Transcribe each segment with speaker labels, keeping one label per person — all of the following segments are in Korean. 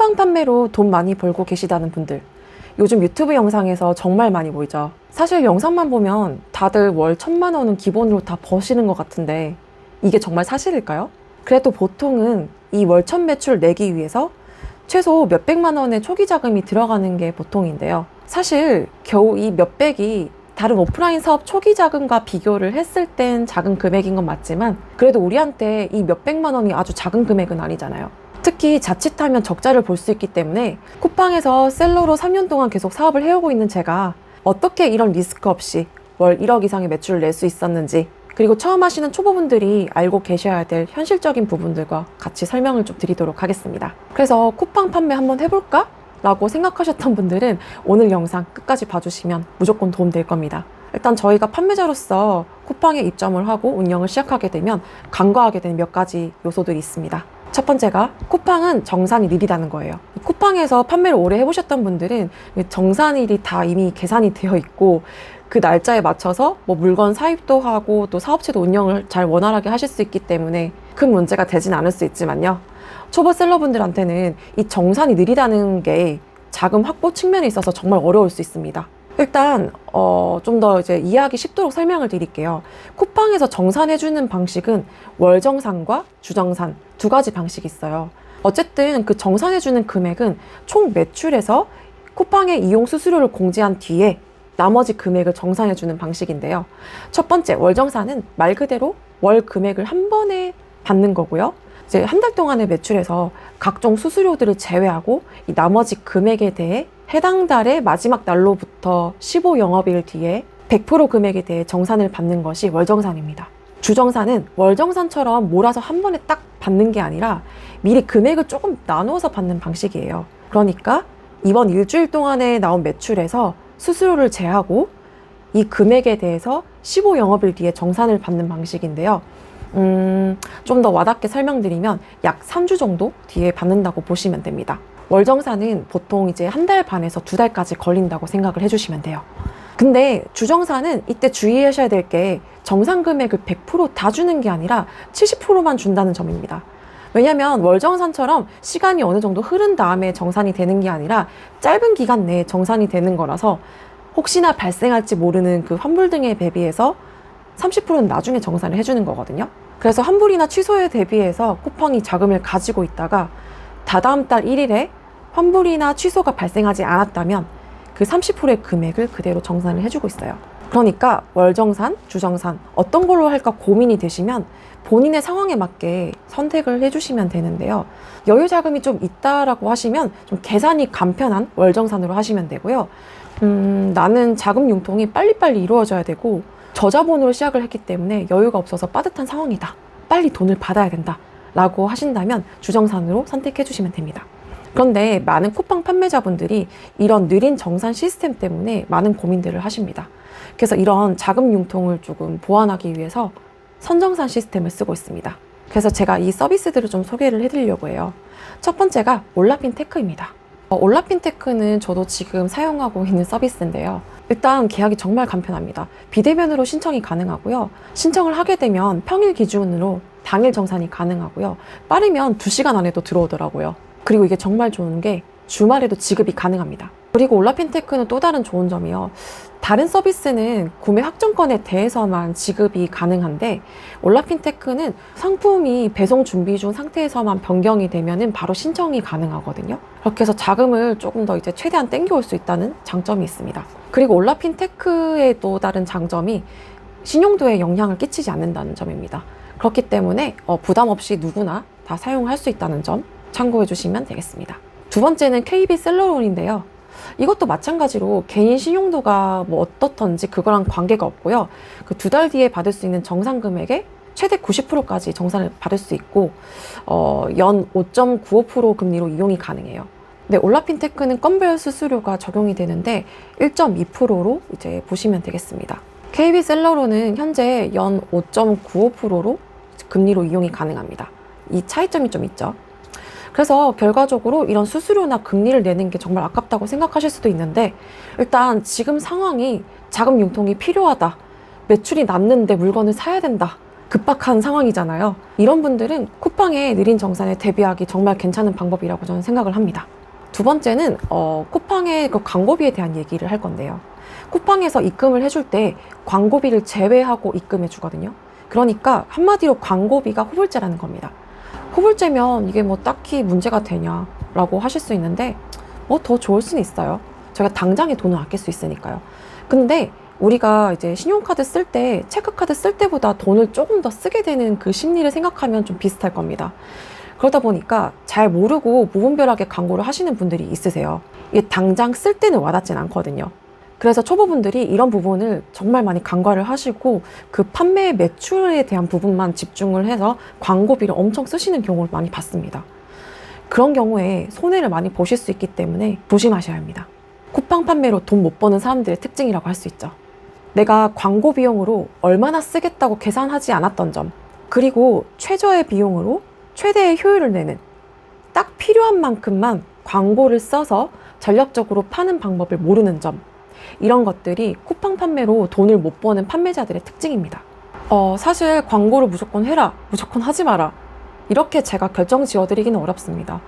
Speaker 1: 쿠팡 판매로 돈 많이 벌고 계시다는 분들, 요즘 유튜브 영상에서 정말 많이 보이죠. 사실 영상만 보면 다들 월 1,000만 원은 기본으로 다 버시는 것 같은데 이게 정말 사실일까요? 그래도 보통은 이 월 1,000 매출 내기 위해서 최소 몇백만 원의 초기 자금이 들어가는 게 보통인데요. 사실 겨우 이 몇백이 다른 오프라인 사업 초기 자금과 비교를 했을 땐 작은 금액인 건 맞지만 그래도 우리한테 이 몇백만 원이 아주 작은 금액은 아니잖아요. 특히 자칫하면 적자를 볼 수 있기 때문에 쿠팡에서 셀러로 3년 동안 계속 사업을 해오고 있는 제가 어떻게 이런 리스크 없이 월 1억 이상의 매출을 낼 수 있었는지, 그리고 처음 하시는 초보분들이 알고 계셔야 될 현실적인 부분들과 같이 설명을 좀 드리도록 하겠습니다. 그래서 쿠팡 판매 한번 해볼까? 라고 생각하셨던 분들은 오늘 영상 끝까지 봐주시면 무조건 도움될 겁니다. 일단 저희가 판매자로서 쿠팡에 입점을 하고 운영을 시작하게 되면 간과하게 되는 몇 가지 요소들이 있습니다. 첫 번째가 쿠팡은 정산이 느리다는 거예요. 쿠팡에서 판매를 오래 해보셨던 분들은 정산일이 다 이미 계산이 되어 있고 그 날짜에 맞춰서 뭐 물건 사입도 하고 또 사업체도 운영을 잘 원활하게 하실 수 있기 때문에 큰 문제가 되진 않을 수 있지만요. 초보 셀러분들한테는 이 정산이 느리다는 게 자금 확보 측면에 있어서 정말 어려울 수 있습니다. 일단 좀 더 이제 이해하기 쉽도록 설명을 드릴게요. 쿠팡에서 정산해주는 방식은 월정산과 주정산 두 가지 방식이 있어요. 어쨌든 그 정산해주는 금액은 총 매출에서 쿠팡의 이용 수수료를 공제한 뒤에 나머지 금액을 정산해주는 방식인데요. 첫 번째 월정산은 말 그대로 월 금액을 한 번에 받는 거고요. 이제 한 달 동안의 매출에서 각종 수수료들을 제외하고 이 나머지 금액에 대해 해당 달의 마지막 날로부터 15영업일 뒤에 100% 금액에 대해 정산을 받는 것이 월정산입니다. 주정산은 월정산처럼 몰아서 한 번에 딱 받는 게 아니라 미리 금액을 조금 나누어서 받는 방식이에요. 그러니까 이번 일주일 동안에 나온 매출에서 수수료를 제하고 이 금액에 대해서 15영업일 뒤에 정산을 받는 방식인데요. 좀 더 와닿게 설명드리면 약 3주 정도 뒤에 받는다고 보시면 됩니다. 월정산은 보통 이제 한 달 반에서 2달까지 걸린다고 생각을 해주시면 돼요. 근데 주정산은 이때 주의하셔야 될 게 정산 금액을 100% 다 주는 게 아니라 70%만 준다는 점입니다. 왜냐면 월정산처럼 시간이 어느 정도 흐른 다음에 정산이 되는 게 아니라 짧은 기간 내에 정산이 되는 거라서 혹시나 발생할지 모르는 그 환불 등에 대비해서 30%는 나중에 정산을 해주는 거거든요. 그래서 환불이나 취소에 대비해서 쿠팡이 자금을 가지고 있다가 다다음 달 1일에 환불이나 취소가 발생하지 않았다면 그 30%의 금액을 그대로 정산을 해주고 있어요. 그러니까 월정산, 주정산 어떤 걸로 할까 고민이 되시면 본인의 상황에 맞게 선택을 해주시면 되는데요. 여유 자금이 좀 있다라고 하시면 좀 계산이 간편한 월정산으로 하시면 되고요. 나는 자금 융통이 빨리빨리 이루어져야 되고 저자본으로 시작을 했기 때문에 여유가 없어서 빠듯한 상황이다. 빨리 돈을 받아야 된다. 라고 하신다면 주정산으로 선택해 주시면 됩니다. 그런데 많은 쿠팡 판매자분들이 이런 느린 정산 시스템 때문에 많은 고민들을 하십니다. 그래서 이런 자금 융통을 조금 보완하기 위해서 선정산 시스템을 쓰고 있습니다. 그래서 제가 이 서비스들을 좀 소개를 해드리려고 해요. 첫 번째가 올라핀테크입니다. 올라핀테크는 저도 지금 사용하고 있는 서비스인데요. 일단 계약이 정말 간편합니다. 비대면으로 신청이 가능하고요. 신청을 하게 되면 평일 기준으로 당일 정산이 가능하고요. 빠르면 2시간 안에도 들어오더라고요. 그리고 이게 정말 좋은 게 주말에도 지급이 가능합니다. 그리고 올라핀테크는 또 다른 좋은 점이요. 다른 서비스는 구매 확정권에 대해서만 지급이 가능한데 올라핀테크는 상품이 배송 준비 중 상태에서만 변경이 되면은 바로 신청이 가능하거든요. 그렇게 해서 자금을 조금 더 이제 최대한 땡겨올 수 있다는 장점이 있습니다. 그리고 올라핀테크의 또 다른 장점이 신용도에 영향을 끼치지 않는다는 점입니다. 그렇기 때문에 부담 없이 누구나 다 사용할 수 있다는 점 참고해 주시면 되겠습니다. 두 번째는 KB 셀러론인데요. 이것도 마찬가지로 개인 신용도가 뭐 어떻던지 그거랑 관계가 없고요. 그 2달 뒤에 받을 수 있는 정산 금액의 최대 90%까지 정산을 받을 수 있고 연 5.95% 금리로 이용이 가능해요. 네, 올라핀테크는 건별 수수료가 적용이 되는데 1.2%로 이제 보시면 되겠습니다. KB 셀러론은 현재 연 5.95%로 금리로 이용이 가능합니다. 이 차이점이 좀 있죠. 그래서 결과적으로 이런 수수료나 금리를 내는 게 정말 아깝다고 생각하실 수도 있는데 일단 지금 상황이 자금 융통이 필요하다. 매출이 났는데 물건을 사야 된다. 급박한 상황이잖아요. 이런 분들은 쿠팡의 느린 정산에 대비하기 정말 괜찮은 방법이라고 저는 생각을 합니다. 두 번째는 쿠팡의 그 광고비에 대한 얘기를 할 건데요. 쿠팡에서 입금을 해줄 때 광고비를 제외하고 입금해 주거든요. 그러니까 한마디로 광고비가 후불제라는 겁니다. 후불제면 이게 뭐 딱히 문제가 되냐라고 하실 수 있는데 뭐 더 좋을 수는 있어요. 저희가 당장에 돈을 아낄 수 있으니까요. 근데 우리가 이제 신용카드 쓸 때, 체크카드 쓸 때보다 돈을 조금 더 쓰게 되는 그 심리를 생각하면 좀 비슷할 겁니다. 그러다 보니까 잘 모르고 무분별하게 광고를 하시는 분들이 있으세요. 이게 당장 쓸 때는 와닿진 않거든요. 그래서 초보분들이 이런 부분을 정말 많이 간과를 하시고 그 판매 매출에 대한 부분만 집중을 해서 광고비를 엄청 쓰시는 경우를 많이 봤습니다. 그런 경우에 손해를 많이 보실 수 있기 때문에 조심하셔야 합니다. 쿠팡 판매로 돈 못 버는 사람들의 특징이라고 할 수 있죠. 내가 광고 비용으로 얼마나 쓰겠다고 계산하지 않았던 점, 그리고 최저의 비용으로 최대의 효율을 내는 딱 필요한 만큼만 광고를 써서 전략적으로 파는 방법을 모르는 점, 이런 것들이 쿠팡 판매로 돈을 못 버는 판매자들의 특징입니다. 사실 광고를 무조건 해라, 무조건 하지 마라, 이렇게 제가 결정 지어드리기는 어렵습니다.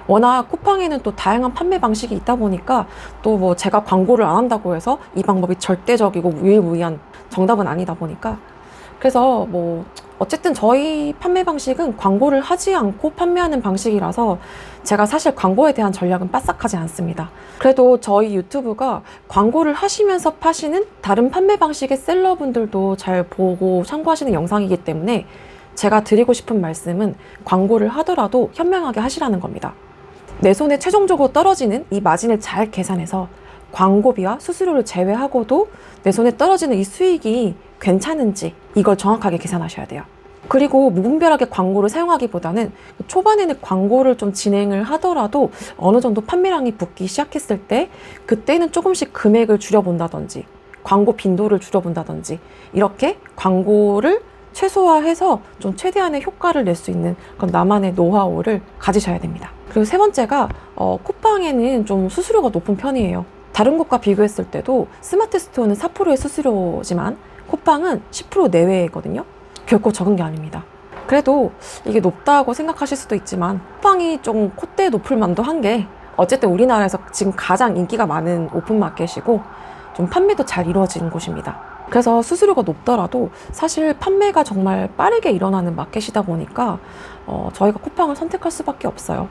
Speaker 1: 워낙 쿠팡에는 또 다양한 판매 방식이 있다 보니까 또 뭐 제가 광고를 안 한다고 해서 이 방법이 절대적이고 유일무이한 정답은 아니다 보니까, 그래서 뭐 어쨌든 저희 판매 방식은 광고를 하지 않고 판매하는 방식이라서 제가 사실 광고에 대한 전략은 빠삭하지 않습니다. 그래도 저희 유튜브가 광고를 하시면서 파시는 다른 판매 방식의 셀러분들도 잘 보고 참고하시는 영상이기 때문에 제가 드리고 싶은 말씀은 광고를 하더라도 현명하게 하시라는 겁니다. 내 손에 최종적으로 떨어지는 이 마진을 잘 계산해서 광고비와 수수료를 제외하고도 내 손에 떨어지는 이 수익이 괜찮은지 이걸 정확하게 계산하셔야 돼요. 그리고 무분별하게 광고를 사용하기보다는 초반에는 광고를 좀 진행을 하더라도 어느 정도 판매량이 붙기 시작했을 때 그때는 조금씩 금액을 줄여본다든지 광고 빈도를 줄여본다든지 이렇게 광고를 최소화해서 좀 최대한의 효과를 낼 수 있는 그런 나만의 노하우를 가지셔야 됩니다. 그리고 세 번째가 쿠팡에는 좀 수수료가 높은 편이에요. 다른 곳과 비교했을 때도 스마트 스토어는 4%의 수수료지만 쿠팡은 10% 내외거든요. 결코 적은 게 아닙니다. 그래도 이게 높다고 생각하실 수도 있지만 쿠팡이 좀 콧대 높을 만도 한 게 어쨌든 우리나라에서 지금 가장 인기가 많은 오픈마켓이고 좀 판매도 잘 이루어지는 곳입니다. 그래서 수수료가 높더라도 사실 판매가 정말 빠르게 일어나는 마켓이다 보니까 저희가 쿠팡을 선택할 수밖에 없어요.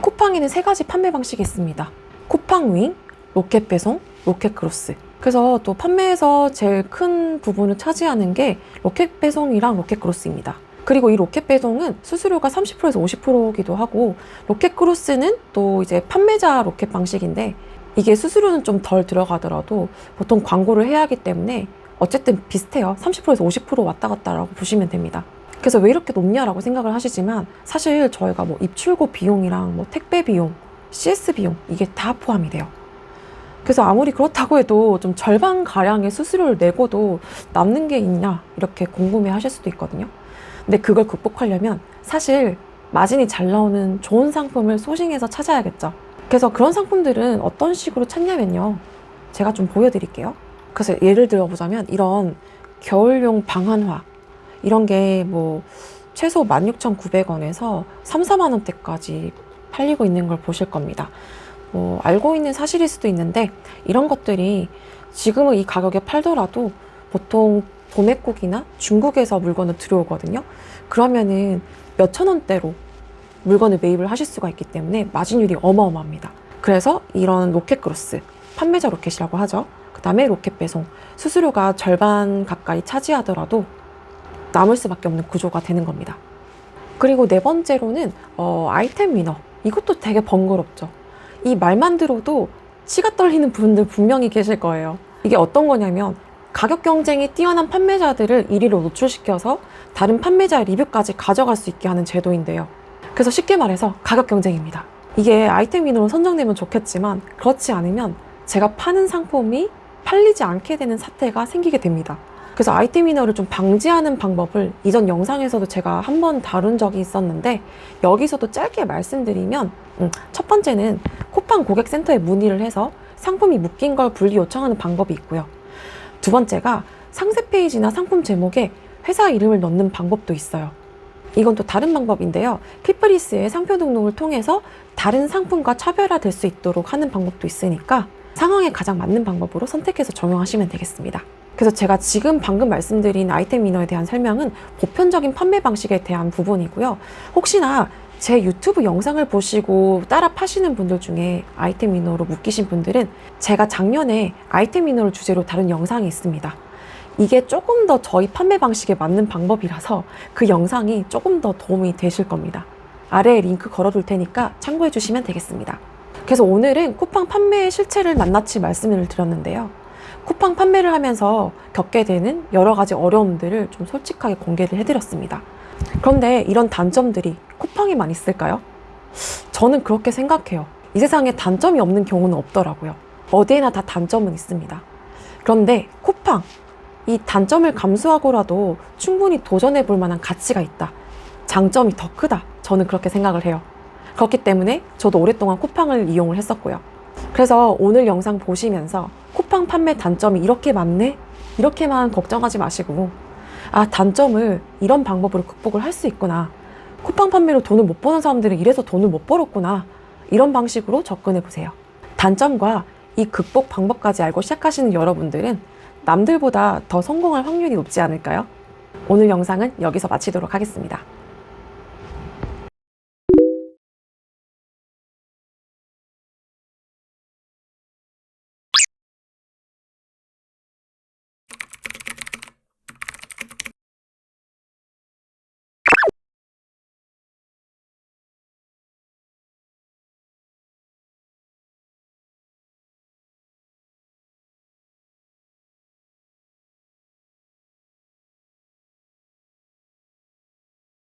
Speaker 1: 쿠팡에는 3가지 판매 방식이 있습니다. 쿠팡윙, 로켓배송, 로켓크로스. 그래서 또 판매에서 제일 큰 부분을 차지하는 게 로켓배송이랑 로켓크로스입니다. 그리고 이 로켓배송은 수수료가 30%에서 50%이기도 하고, 로켓크로스는 또 이제 판매자 로켓 방식인데 이게 수수료는 좀 덜 들어가더라도 보통 광고를 해야 하기 때문에 어쨌든 비슷해요. 30%에서 50% 왔다 갔다라고 보시면 됩니다. 그래서 왜 이렇게 높냐라고 생각을 하시지만 사실 저희가 뭐 입출고 비용이랑 뭐 택배 비용, CS 비용 이게 다 포함이 돼요. 그래서 아무리 그렇다고 해도 좀 절반가량의 수수료를 내고도 남는 게 있냐 이렇게 궁금해 하실 수도 있거든요. 근데 그걸 극복하려면 사실 마진이 잘 나오는 좋은 상품을 소싱해서 찾아야겠죠. 그래서 그런 상품들은 어떤 식으로 찾냐면요, 제가 좀 보여드릴게요. 그래서 예를 들어보자면 이런 겨울용 방한화 이런 게 뭐 최소 16,900원에서 3, 4만 원대까지 팔리고 있는 걸 보실 겁니다. 뭐 알고 있는 사실일 수도 있는데 이런 것들이 지금은 이 가격에 팔더라도 보통 도매국이나 중국에서 물건을 들여오거든요. 그러면은 몇천 원대로 물건을 매입을 하실 수가 있기 때문에 마진율이 어마어마합니다. 그래서 이런 로켓크로스, 판매자 로켓이라고 하죠. 그 다음에 로켓배송, 수수료가 절반 가까이 차지하더라도 남을 수밖에 없는 구조가 되는 겁니다. 그리고 네 번째로는 아이템 위너. 이것도 되게 번거롭죠. 이 말만 들어도 치가 떨리는 분들 분명히 계실 거예요. 이게 어떤 거냐면 가격 경쟁이 뛰어난 판매자들을 1위로 노출시켜서 다른 판매자의 리뷰까지 가져갈 수 있게 하는 제도인데요. 그래서 쉽게 말해서 가격 경쟁입니다. 이게 아이템 위너로 선정되면 좋겠지만 그렇지 않으면 제가 파는 상품이 팔리지 않게 되는 사태가 생기게 됩니다. 그래서 아이템 위너를 좀 방지하는 방법을 이전 영상에서도 제가 한번 다룬 적이 있었는데 여기서도 짧게 말씀드리면 첫 번째는 쿠팡 고객센터에 문의를 해서 상품이 묶인 걸 분리 요청하는 방법이 있고요. 두 번째가 상세 페이지나 상품 제목에 회사 이름을 넣는 방법도 있어요. 이건 또 다른 방법인데요. 퀵프리스의 상표 등록을 통해서 다른 상품과 차별화될 수 있도록 하는 방법도 있으니까 상황에 가장 맞는 방법으로 선택해서 적용하시면 되겠습니다. 그래서 제가 지금 방금 말씀드린 아이템 위너에 대한 설명은 보편적인 판매 방식에 대한 부분이고요. 혹시나 제 유튜브 영상을 보시고 따라 파시는 분들 중에 아이템 위너로 묶이신 분들은 제가 작년에 아이템 위너를 주제로 다룬 영상이 있습니다. 이게 조금 더 저희 판매 방식에 맞는 방법이라서 그 영상이 조금 더 도움이 되실 겁니다. 아래에 링크 걸어둘 테니까 참고해 주시면 되겠습니다. 그래서 오늘은 쿠팡 판매의 실체를 낱낱이 말씀을 드렸는데요. 쿠팡 판매를 하면서 겪게 되는 여러 가지 어려움들을 좀 솔직하게 공개를 해드렸습니다. 그런데 이런 단점들이 쿠팡에만 있을까요? 저는 그렇게 생각해요. 이 세상에 단점이 없는 경우는 없더라고요. 어디에나 다 단점은 있습니다. 그런데 쿠팡, 이 단점을 감수하고라도 충분히 도전해 볼 만한 가치가 있다. 장점이 더 크다. 저는 그렇게 생각을 해요. 그렇기 때문에 저도 오랫동안 쿠팡을 이용을 했었고요. 그래서 오늘 영상 보시면서 쿠팡 판매 단점이 이렇게 많네? 이렇게만 걱정하지 마시고, 아, 단점을 이런 방법으로 극복을 할 수 있구나. 쿠팡 판매로 돈을 못 버는 사람들은 이래서 돈을 못 벌었구나. 이런 방식으로 접근해 보세요. 단점과 이 극복 방법까지 알고 시작하시는 여러분들은 남들보다 더 성공할 확률이 높지 않을까요? 오늘 영상은 여기서 마치도록 하겠습니다.